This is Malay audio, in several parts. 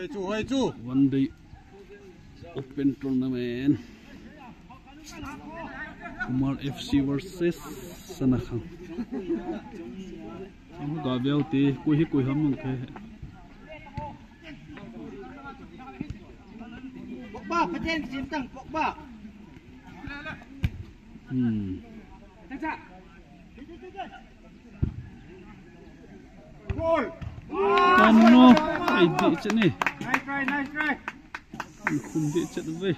One day open tournament. Kumar FC versus Sanakhang. Gavel te koi ham ke. Pogba paten sim tang Pogba. Goal. Ano? Ay di chat ni. Nice try. Hindi chat ba?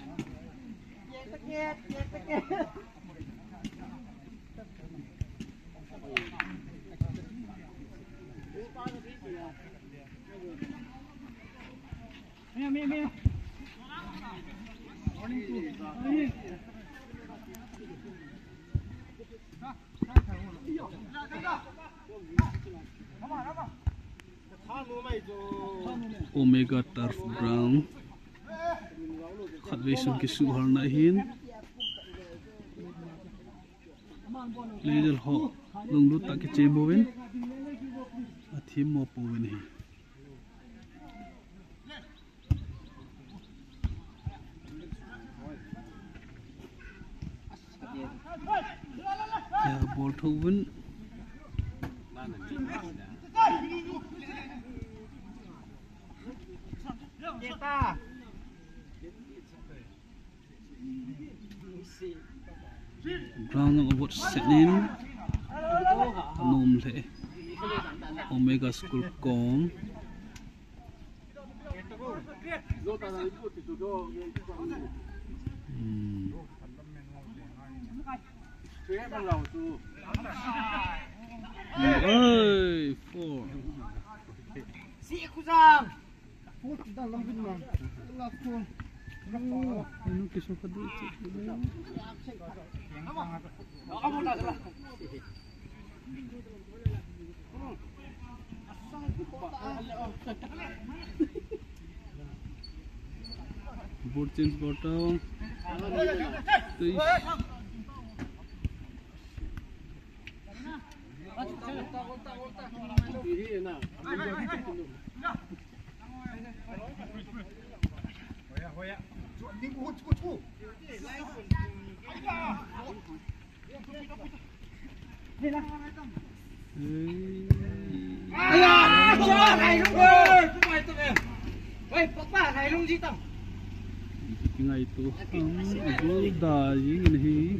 Me. Omega Turf Ground. Khadweisun ki suhar na hin. Lidl ho lunglu tak ki chembowin. Athim mo powin hi. Ya ball thowin. Ground ng abot senin nom le Omega School Kong ơi four Si Kuzang. Foot dah lambin mang. Lakukan. Ano kisah kadut? Kamu dah salah. Board change bottom. Nga itu ang gol dahil ini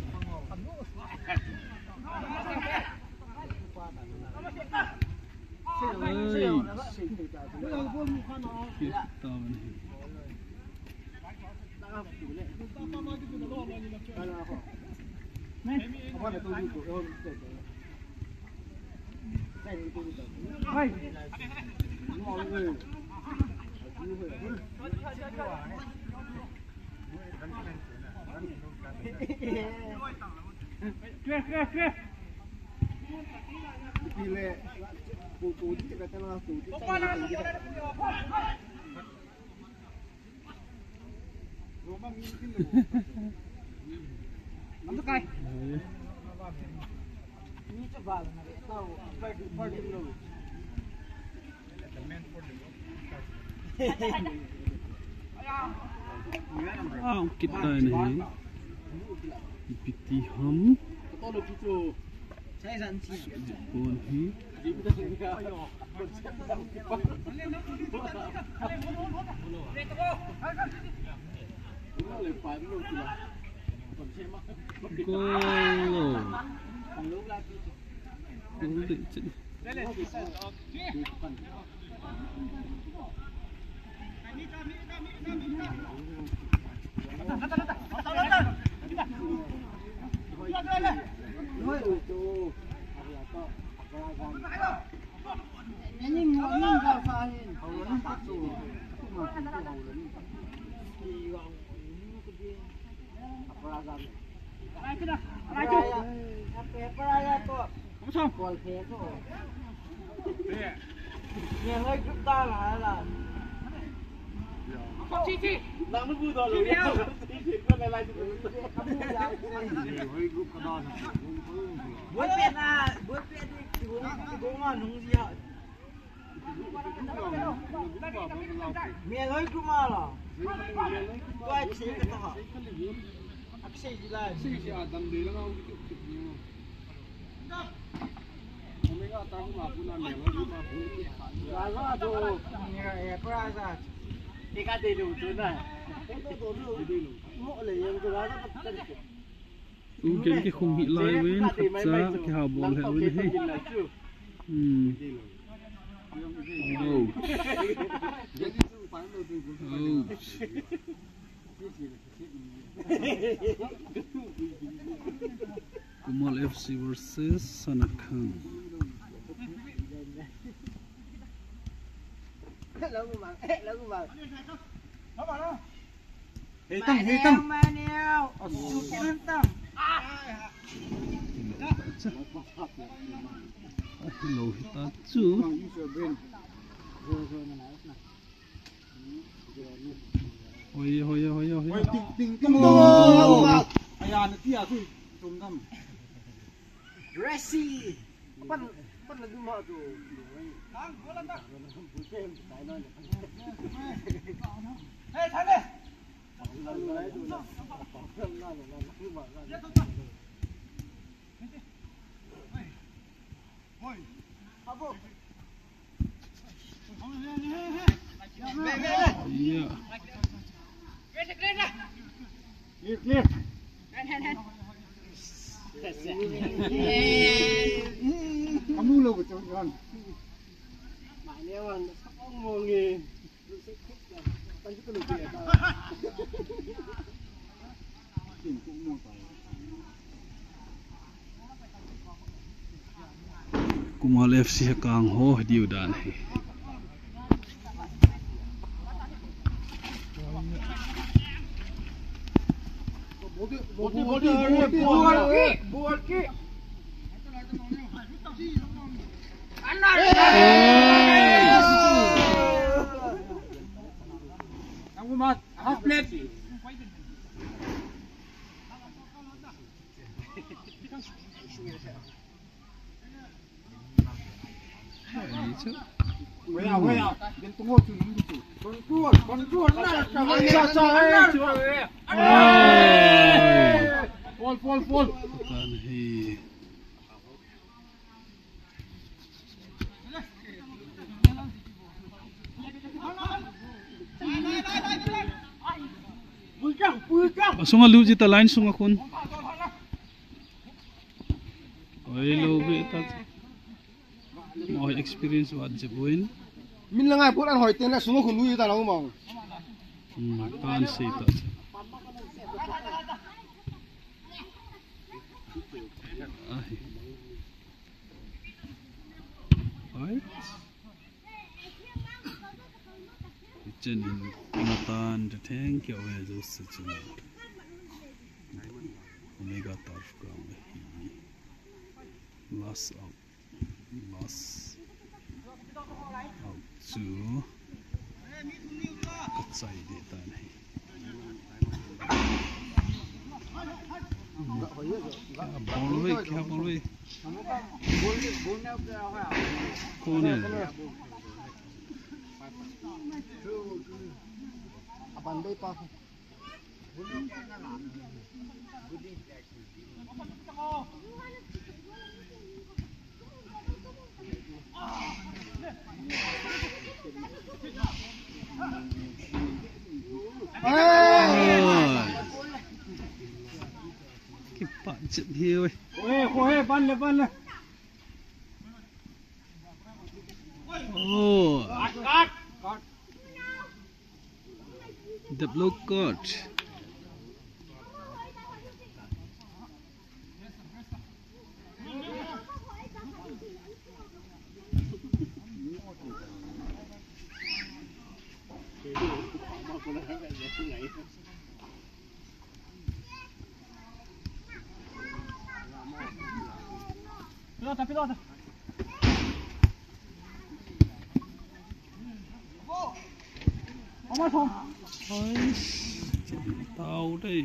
kita ini piti ham pun hi Làm nó vui rồi rồi. Con này lại buổi biết à, buổi biết đi, buổi ngon đúng gì ạ. Mẹ lấy cũng mà là. Tôi chỉ cái đó. Ác sĩ gì lại? Là nó đồ nghe qua ra. Đi cái đầy đủ thứ này. Mỗi lần tôi nói nó cái khung hiện lại với thật ra cái hào bồn lại với hey đâu Kumal FC versus Sanakhang Lâu cũng vào. Hê tăng. Manel. Chụp tăng. hello hita chu Hoi Ting ayah nanti aku tunggu. Resi. Pan lagi mau tu. Hei, thằng này. Clear. Kamu lo betul kan? Mày nè bạn, không mua nghề. Tao chỉ có được tiền tao. Tiền cũng mua tao. Kumal FC kang ho diu dan he Buat ki. Kamu mat half plate. Quay out. Đến tung ngô chú nắm đi chú. Con chuột này. Fall. tan he Sunga lu jita line sunga kun oi lo be ta mo experience wat je buin Min là ngay phút ăn hỏi tiền là xuống khủng nuôi ta đâu mà. tan se ta ai chân ingatan de thank you we zo se chu omega tarf ka last out to katsai de ta nahi क्या बोल रहे कौन है Pandai pa. cái bạn chuyện hiu ấy Khoe, ban lên. oh the blue coat Pilota. tao đây